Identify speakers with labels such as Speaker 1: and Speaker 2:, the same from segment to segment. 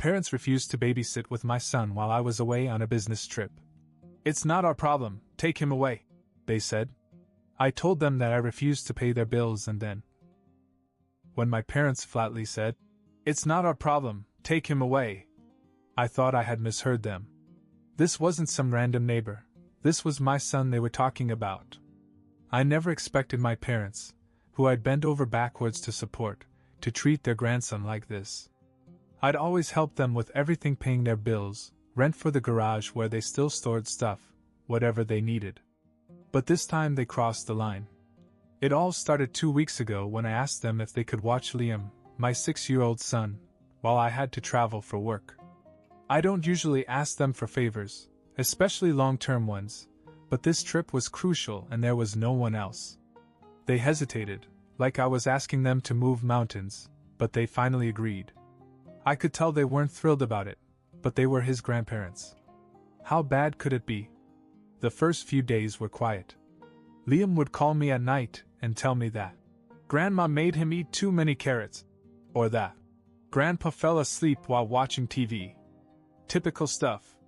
Speaker 1: parents refused to babysit with my son while I was away on a business trip. "It's not our problem, take him away," they said. I told them that I refused to pay their bills, and then, when my parents flatly said, "It's not our problem, take him away," I thought I had misheard them. This wasn't some random neighbor. This was my son they were talking about. I never expected my parents, who I'd bent over backwards to support, to treat their grandson like this. I'd always helped them with everything, paying their bills, rent for the garage where they still stored stuff, whatever they needed. But this time they crossed the line. It all started 2 weeks ago when I asked them if they could watch Liam, my 6-year-old son, while I had to travel for work. I don't usually ask them for favors, especially long-term ones, but this trip was crucial and there was no one else. They hesitated, like I was asking them to move mountains, but they finally agreed. I could tell they weren't thrilled about it, but they were his grandparents. How bad could it be? The first few days were quiet. Liam would call me at night and tell me that Grandma made him eat too many carrots, or that Grandpa fell asleep while watching TV. Typical stuff.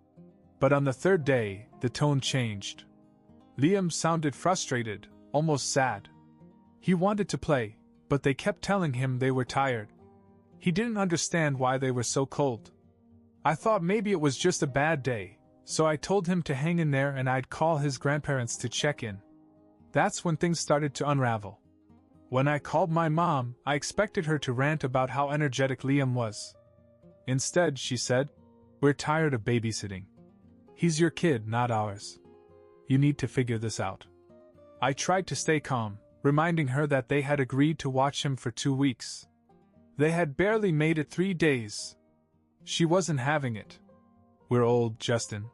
Speaker 1: But on the third day, the tone changed. Liam sounded frustrated, almost sad. He wanted to play, but they kept telling him they were tired. He didn't understand why they were so cold. I thought maybe it was just a bad day, so I told him to hang in there and I'd call his grandparents to check in. That's when things started to unravel. When I called my mom, I expected her to rant about how energetic Liam was. Instead, she said, "We're tired of babysitting. He's your kid, not ours. You need to figure this out." I tried to stay calm, reminding her that they had agreed to watch him for 2 weeks. They had barely made it 3 days. She wasn't having it. "We're old, Justin.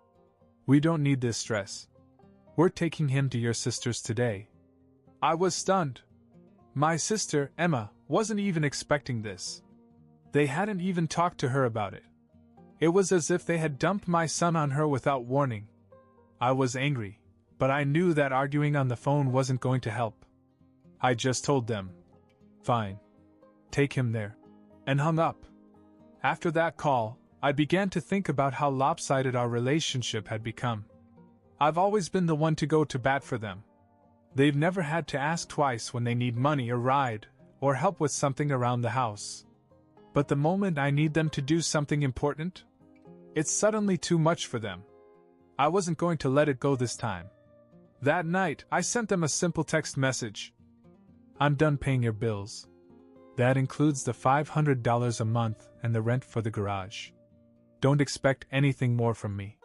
Speaker 1: We don't need this stress. We're taking him to your sister's today." I was stunned. My sister, Emma, wasn't even expecting this. They hadn't even talked to her about it. It was as if they had dumped my son on her without warning. I was angry, but I knew that arguing on the phone wasn't going to help. I just told them, "Fine. Take him there," and hung up. After that call, I began to think about how lopsided our relationship had become. I've always been the one to go to bat for them. They've never had to ask twice when they need money or ride, or help with something around the house. But the moment I need them to do something important, it's suddenly too much for them. I wasn't going to let it go this time. That night, I sent them a simple text message. "I'm done paying your bills. That includes the $500 a month and the rent for the garage. Don't expect anything more from me."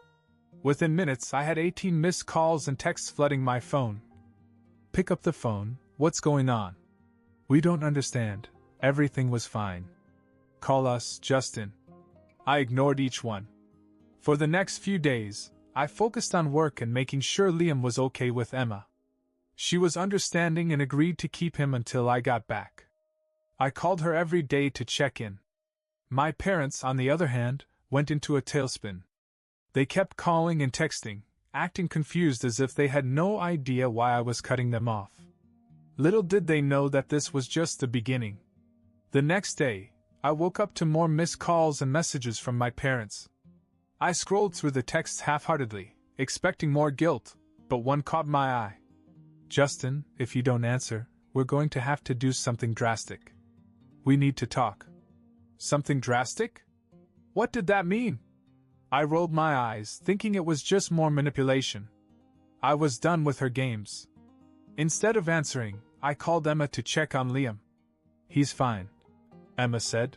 Speaker 1: Within minutes, I had 18 missed calls and texts flooding my phone. "Pick up the phone, what's going on? We don't understand, everything was fine. Call us, Justin." I ignored each one. For the next few days, I focused on work and making sure Liam was okay with Emma. She was understanding and agreed to keep him until I got back. I called her every day to check in. My parents, on the other hand, went into a tailspin. They kept calling and texting, acting confused as if they had no idea why I was cutting them off. Little did they know that this was just the beginning. The next day, I woke up to more missed calls and messages from my parents. I scrolled through the texts half-heartedly, expecting more guilt, but one caught my eye. "Justin, if you don't answer, we're going to have to do something drastic. We need to talk." Something drastic? What did that mean? I rolled my eyes, thinking it was just more manipulation. I was done with her games. Instead of answering, I called Emma to check on Liam. "He's fine," Emma said.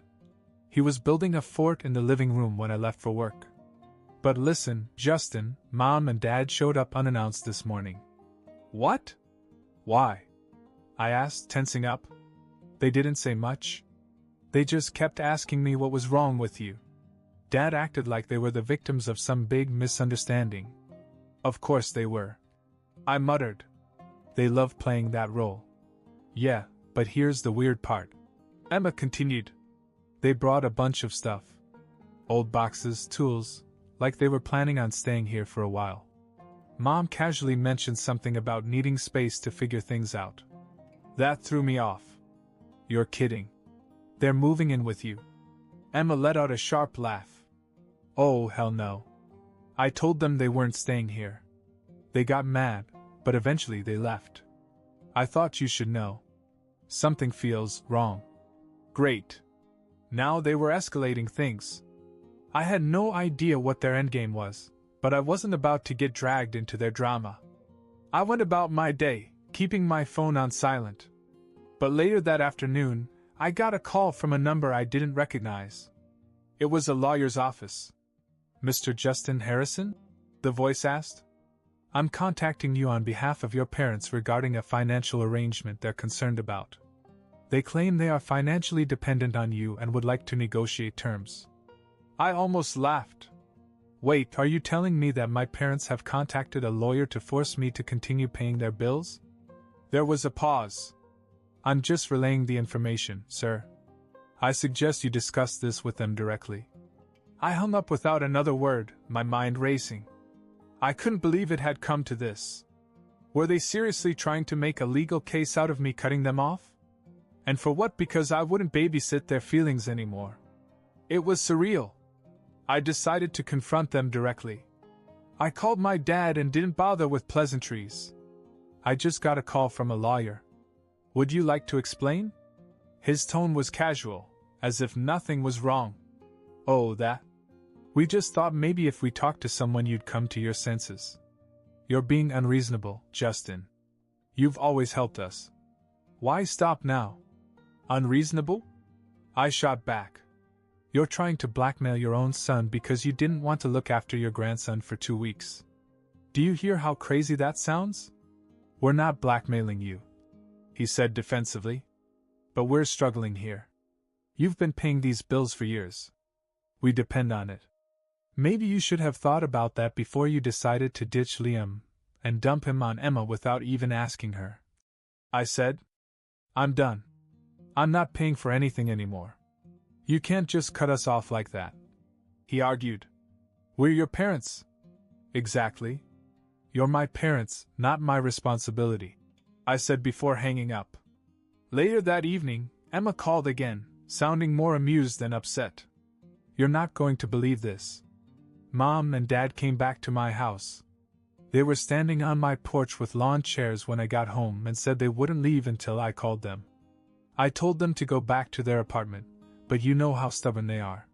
Speaker 1: "He was building a fort in the living room when I left for work." "But listen, Justin, Mom and Dad showed up unannounced this morning." "What? Why?" I asked, tensing up. "They didn't say much. They just kept asking me what was wrong with you." Dad acted like they were the victims of some big misunderstanding. Of course they were. I muttered. They love playing that role. "Yeah, but here's the weird part," Emma continued. "They brought a bunch of stuff. Old boxes, tools, like they were planning on staying here for a while. Mom casually mentioned something about needing space to figure things out. That threw me off. You're kidding. They're moving in with you. Emma let out a sharp laugh. Oh, hell no. I told them they weren't staying here. They got mad, but eventually they left. I thought you should know. Something feels wrong. Great. Now they were escalating things. I had no idea what their endgame was, but I wasn't about to get dragged into their drama. I went about my day, keeping my phone on silent. But later that afternoon, I got a call from a number I didn't recognize. It was a lawyer's office. Mr. Justin Harrison? The voice asked. I'm contacting you on behalf of your parents regarding a financial arrangement they're concerned about. They claim they are financially dependent on you and would like to negotiate terms. I almost laughed. Wait, are you telling me that my parents have contacted a lawyer to force me to continue paying their bills? There was a pause. I'm just relaying the information, sir. I suggest you discuss this with them directly. I hung up without another word, my mind racing. I couldn't believe it had come to this. Were they seriously trying to make a legal case out of me cutting them off? And for what? Because I wouldn't babysit their feelings anymore. It was surreal. I decided to confront them directly. I called my dad and didn't bother with pleasantries. I just got a call from a lawyer. Would you like to explain? His tone was casual, as if nothing was wrong. Oh, that? We just thought maybe if we talked to someone you'd come to your senses. You're being unreasonable, Justin. You've always helped us. Why stop now? Unreasonable? I shot back. You're trying to blackmail your own son because you didn't want to look after your grandson for 2 weeks. Do you hear how crazy that sounds? We're not blackmailing you, he said defensively. But we're struggling here. You've been paying these bills for years. We depend on it. Maybe you should have thought about that before you decided to ditch Liam and dump him on Emma without even asking her. I said, I'm done. I'm not paying for anything anymore. You can't just cut us off like that. He argued. We're your parents. Exactly. You're my parents, not my responsibility, I said before hanging up. Later that evening, Emma called again, sounding more amused than upset. You're not going to believe this. Mom and Dad came back to my house. They were standing on my porch with lawn chairs when I got home and said they wouldn't leave until I called them. I told them to go back to their apartment, but you know how stubborn they are.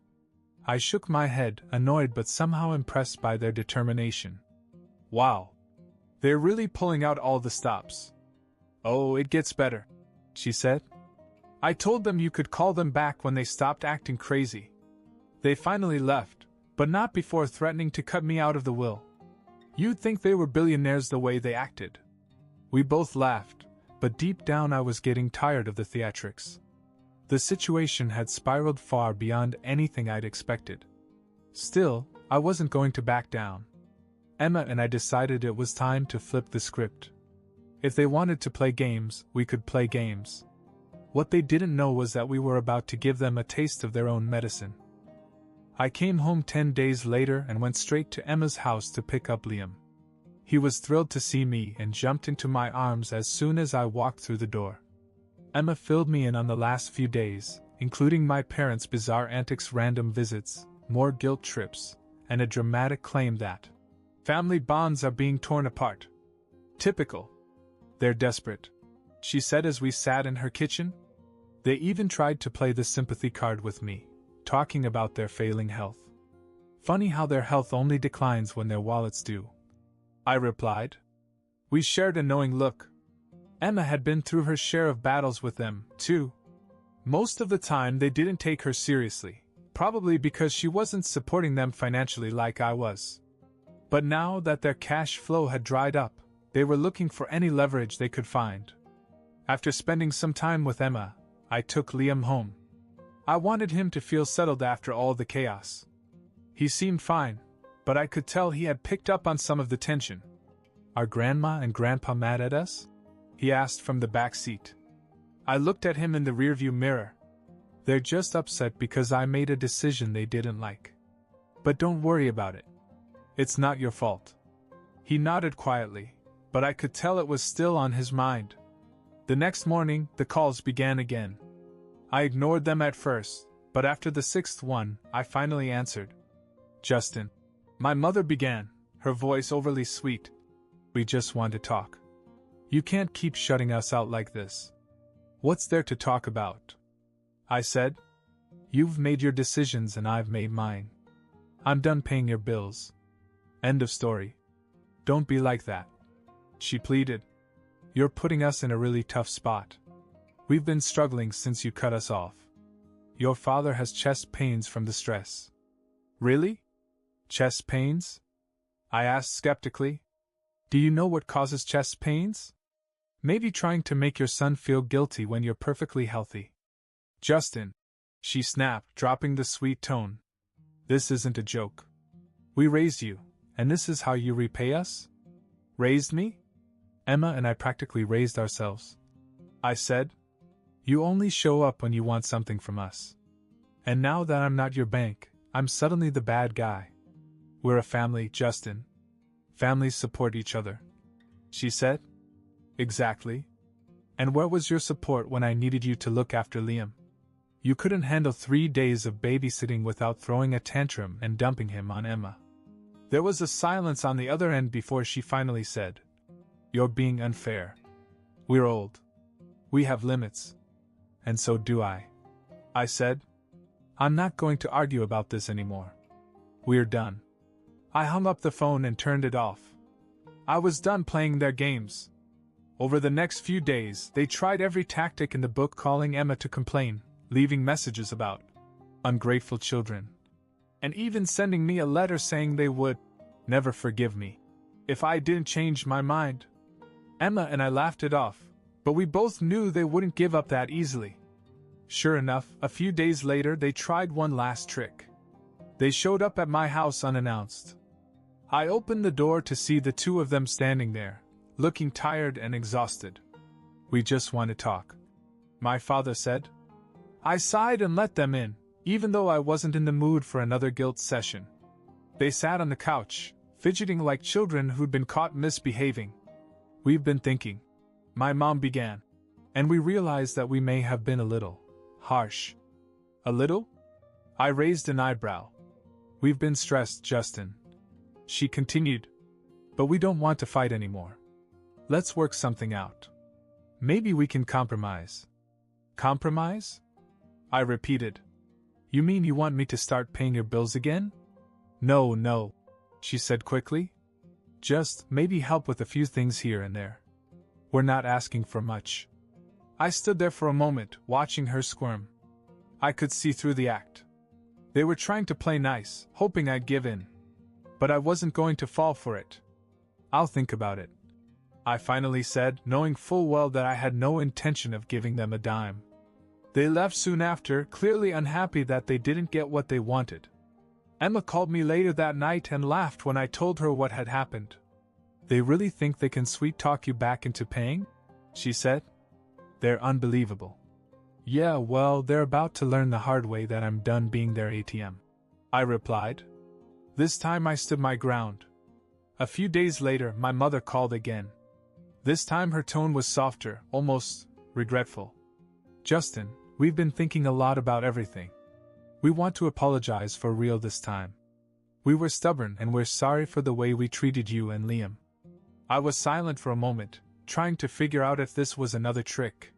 Speaker 1: I shook my head, annoyed but somehow impressed by their determination. Wow. They're really pulling out all the stops. Oh, it gets better, she said. I told them you could call them back when they stopped acting crazy. They finally left, but not before threatening to cut me out of the will. You'd think they were billionaires the way they acted. We both laughed, but deep down I was getting tired of the theatrics. The situation had spiraled far beyond anything I'd expected. Still, I wasn't going to back down. Emma and I decided it was time to flip the script. If they wanted to play games, we could play games. What they didn't know was that we were about to give them a taste of their own medicine. I came home 10 days later and went straight to Emma's house to pick up Liam. He was thrilled to see me and jumped into my arms as soon as I walked through the door. Emma filled me in on the last few days, including my parents' bizarre antics, random visits, more guilt trips, and a dramatic claim that family bonds are being torn apart. Typical. They're desperate, she said as we sat in her kitchen. They even tried to play the sympathy card with me, talking about their failing health. Funny how their health only declines when their wallets do, I replied. We shared a knowing look. Emma had been through her share of battles with them, too. Most of the time they didn't take her seriously, probably because she wasn't supporting them financially like I was. But now that their cash flow had dried up, they were looking for any leverage they could find. After spending some time with Emma, I took Liam home. I wanted him to feel settled after all the chaos. He seemed fine, but I could tell he had picked up on some of the tension. Are Grandma and Grandpa mad at us? He asked from the back seat. I looked at him in the rearview mirror. They're just upset because I made a decision they didn't like. But don't worry about it. It's not your fault. He nodded quietly, but I could tell it was still on his mind. The next morning, the calls began again. I ignored them at first, But after the sixth one, I finally answered. Justin. My mother began, her voice overly sweet. We just want to talk. You can't keep shutting us out like this. What's there to talk about? I said. You've made your decisions and I've made mine. I'm done paying your bills. End of story. Don't be like that. She pleaded. You're putting us in a really tough spot. We've been struggling since you cut us off. Your father has chest pains from the stress. Really? Chest pains? I asked skeptically. Do you know what causes chest pains? Maybe trying to make your son feel guilty when you're perfectly healthy. Justin, she snapped, dropping the sweet tone. This isn't a joke. We raised you, and this is how you repay us? Raised me? Emma and I practically raised ourselves. I said. You only show up when you want something from us. And now that I'm not your bank, I'm suddenly the bad guy. We're a family, Justin. Families support each other. She said. Exactly. And where was your support when I needed you to look after Liam? You couldn't handle 3 days of babysitting without throwing a tantrum and dumping him on Emma. There was a silence on the other end before she finally said, You're being unfair. We're old. We have limits. And so do I. I said. I'm not going to argue about this anymore. We're done. I hung up the phone and turned it off. I was done playing their games. Over the next few days, they tried every tactic in the book, calling Emma to complain, leaving messages about ungrateful children, and even sending me a letter saying they would never forgive me if I didn't change my mind. Emma and I laughed it off, but we both knew they wouldn't give up that easily. Sure enough, a few days later they tried one last trick. They showed up at my house unannounced. I opened the door to see the two of them standing there, looking tired and exhausted. We just want to talk, my father said. I sighed and let them in, even though I wasn't in the mood for another guilt session. They sat on the couch, fidgeting like children who'd been caught misbehaving. We've been thinking, my mom began, and we realized that we may have been a little harsh. A little? I raised an eyebrow. We've been stressed, Justin. She continued. But we don't want to fight anymore. Let's work something out. Maybe we can compromise. Compromise? I repeated. You mean you want me to start paying your bills again? No, she said quickly. Just maybe help with a few things here and there. We're not asking for much. I stood there for a moment, watching her squirm. I could see through the act. They were trying to play nice, hoping I'd give in. But I wasn't going to fall for it. I'll think about it, I finally said, knowing full well that I had no intention of giving them a dime. They left soon after, clearly unhappy that they didn't get what they wanted. Emma called me later that night and laughed when I told her what had happened. They really think they can sweet-talk you back into paying? She said. They're unbelievable. Yeah, well, they're about to learn the hard way that I'm done being their ATM. I replied. This time I stood my ground. A few days later, my mother called again. This time her tone was softer, almost regretful. Justin, we've been thinking a lot about everything. We want to apologize for real this time. We were stubborn and we're sorry for the way we treated you and Liam. I was silent for a moment, trying to figure out if this was another trick.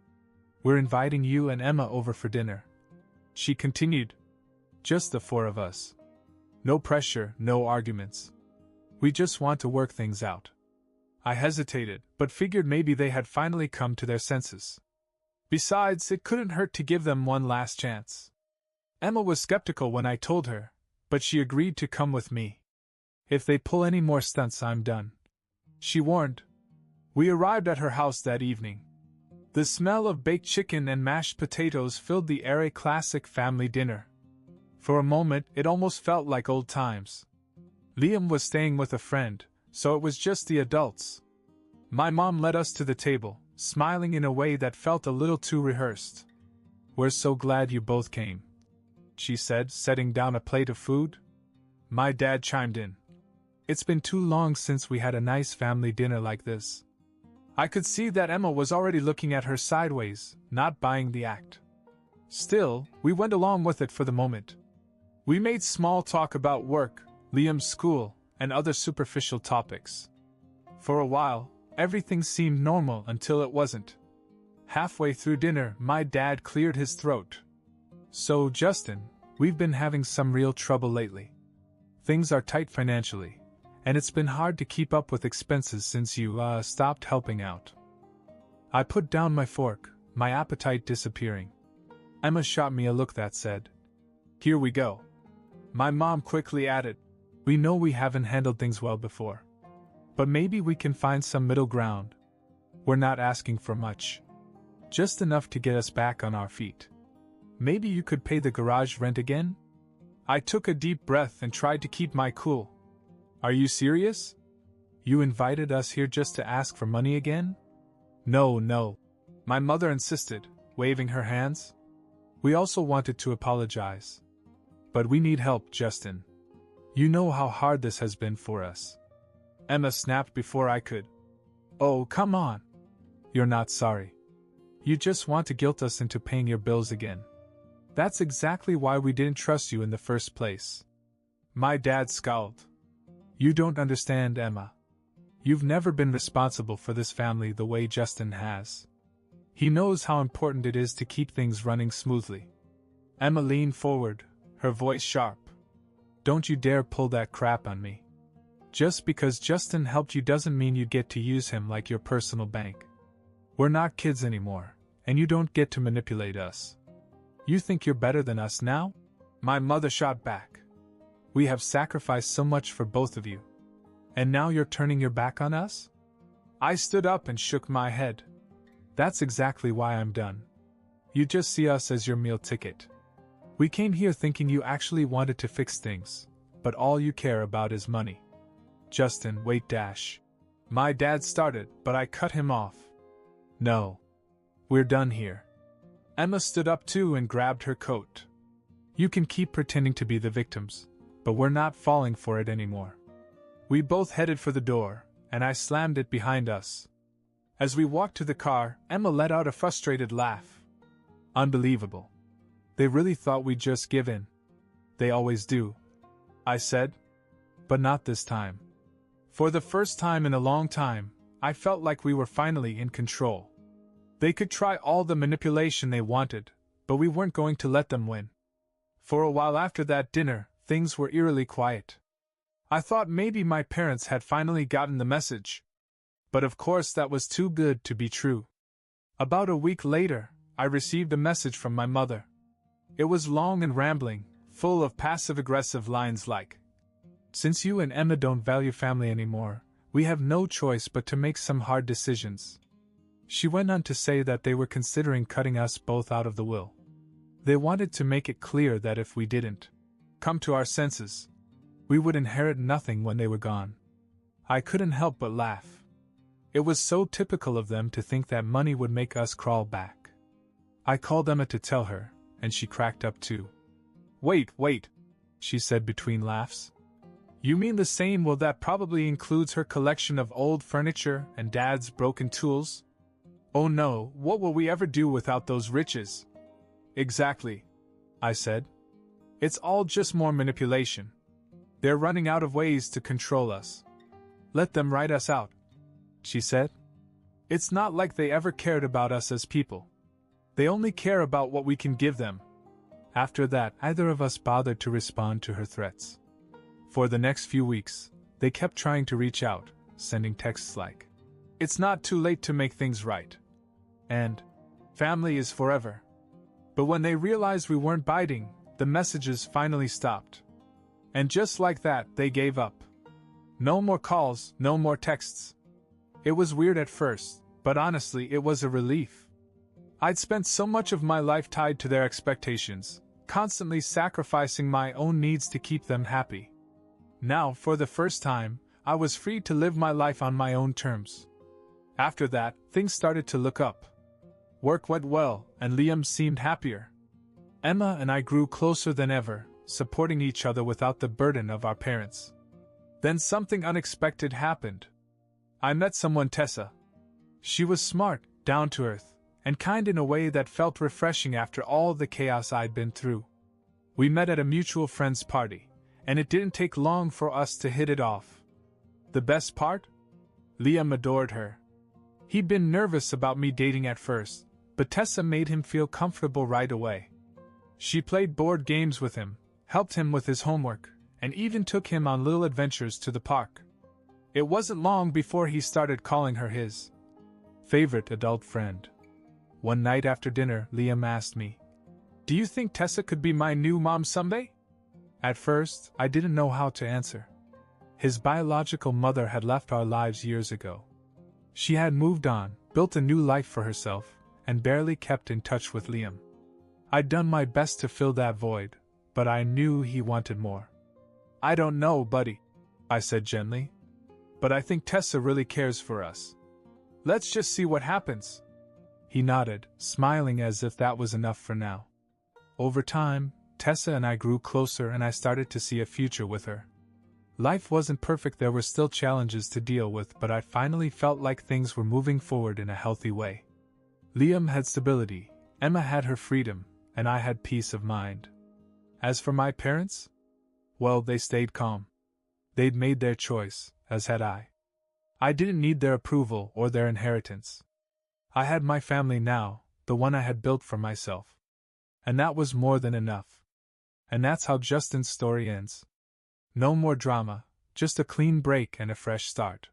Speaker 1: We're inviting you and Emma over for dinner. She continued. Just the four of us. No pressure, no arguments. We just want to work things out. I hesitated, but figured maybe they had finally come to their senses. Besides, it couldn't hurt to give them one last chance. Emma was skeptical when I told her, but she agreed to come with me. If they pull any more stunts, I'm done, she warned. We arrived at her house that evening. The smell of baked chicken and mashed potatoes filled the air, a classic family dinner. For a moment, it almost felt like old times. Liam was staying with a friend, so it was just the adults. My mom led us to the table, smiling in a way that felt a little too rehearsed. We're so glad you both came, she said, setting down a plate of food. My dad chimed in. It's been too long since we had a nice family dinner like this. I could see that Emma was already looking at her sideways, not buying the act. Still, we went along with it for the moment. We made small talk about work, Liam's school, and other superficial topics. For a while, everything seemed normal until it wasn't. Halfway through dinner, my dad cleared his throat. "So, Justin, we've been having some real trouble lately. Things are tight financially, and it's been hard to keep up with expenses since you, stopped helping out." I put down my fork, my appetite disappearing. Emma shot me a look that said, "Here we go." My mom quickly added, "We know we haven't handled things well before. But maybe we can find some middle ground. We're not asking for much. Just enough to get us back on our feet. Maybe you could pay the garage rent again?" I took a deep breath and tried to keep my cool. "Are you serious? You invited us here just to ask for money again?" No, my mother insisted, waving her hands. "We also wanted to apologize. But we need help, Justin. You know how hard this has been for us." Emma snapped before I could. "Oh, come on. You're not sorry. You just want to guilt us into paying your bills again. That's exactly why we didn't trust you in the first place." My dad scowled. "You don't understand, Emma. You've never been responsible for this family the way Justin has. He knows how important it is to keep things running smoothly." Emma leaned forward, her voice sharp. "Don't you dare pull that crap on me. Just because Justin helped you doesn't mean you get to use him like your personal bank. We're not kids anymore, and you don't get to manipulate us. You think you're better than us now?" My mother shot back. "We have sacrificed so much for both of you. And now you're turning your back on us?" I stood up and shook my head. "That's exactly why I'm done. You just see us as your meal ticket. We came here thinking you actually wanted to fix things, but all you care about is money." "Justin, wait dash." My dad started, but I cut him off. "No. We're done here." Emma stood up too and grabbed her coat. "You can keep pretending to be the victims, but we're not falling for it anymore." We both headed for the door, and I slammed it behind us. As we walked to the car, Emma let out a frustrated laugh. "Unbelievable. They really thought we'd just give in." "They always do," I said. "But not this time." For the first time in a long time, I felt like we were finally in control. They could try all the manipulation they wanted, but we weren't going to let them win. For a while after that dinner, things were eerily quiet. I thought maybe my parents had finally gotten the message. But of course that was too good to be true. About a week later, I received a message from my mother. It was long and rambling, full of passive-aggressive lines like, "Since you and Emma don't value family anymore, we have no choice but to make some hard decisions." She went on to say that they were considering cutting us both out of the will. They wanted to make it clear that if we didn't come to our senses, we would inherit nothing when they were gone. I couldn't help but laugh. It was so typical of them to think that money would make us crawl back. I called Emma to tell her, and she cracked up too. Wait, she said between laughs. "You mean the same? Well, that probably includes her collection of old furniture and Dad's broken tools?" "Oh no, what will we ever do without those riches?" "Exactly," I said. "It's all just more manipulation. They're running out of ways to control us. Let them write us out," she said. "It's not like they ever cared about us as people. They only care about what we can give them." After that, neither of us bothered to respond to her threats. For the next few weeks, they kept trying to reach out, sending texts like, "It's not too late to make things right," and "Family is forever." But when they realized we weren't biting, the messages finally stopped. And just like that, they gave up. No more calls, no more texts. It was weird at first, but honestly, it was a relief. I'd spent so much of my life tied to their expectations, constantly sacrificing my own needs to keep them happy. Now, for the first time, I was free to live my life on my own terms. After that, things started to look up. Work went well, and Liam seemed happier. Emma and I grew closer than ever, supporting each other without the burden of our parents. Then something unexpected happened. I met someone, Tessa. She was smart, down to earth, and kind in a way that felt refreshing after all the chaos I'd been through. We met at a mutual friend's party, and it didn't take long for us to hit it off. The best part? Liam adored her. He'd been nervous about me dating at first, but Tessa made him feel comfortable right away. She played board games with him, helped him with his homework, and even took him on little adventures to the park. It wasn't long before he started calling her his favorite adult friend. One night after dinner, Liam asked me, "Do you think Tessa could be my new mom someday?" At first, I didn't know how to answer. His biological mother had left our lives years ago. She had moved on, built a new life for herself, and barely kept in touch with Liam. I'd done my best to fill that void, but I knew he wanted more. "I don't know, buddy," I said gently. "But I think Tessa really cares for us. Let's just see what happens." He nodded, smiling as if that was enough for now. Over time, Tessa and I grew closer and I started to see a future with her. Life wasn't perfect, there were still challenges to deal with, but I finally felt like things were moving forward in a healthy way. Liam had stability, Emma had her freedom, and I had peace of mind. As for my parents? Well, they stayed calm. They'd made their choice, as had I. I didn't need their approval or their inheritance. I had my family now, the one I had built for myself. And that was more than enough. And that's how Justin's story ends. No more drama, just a clean break and a fresh start.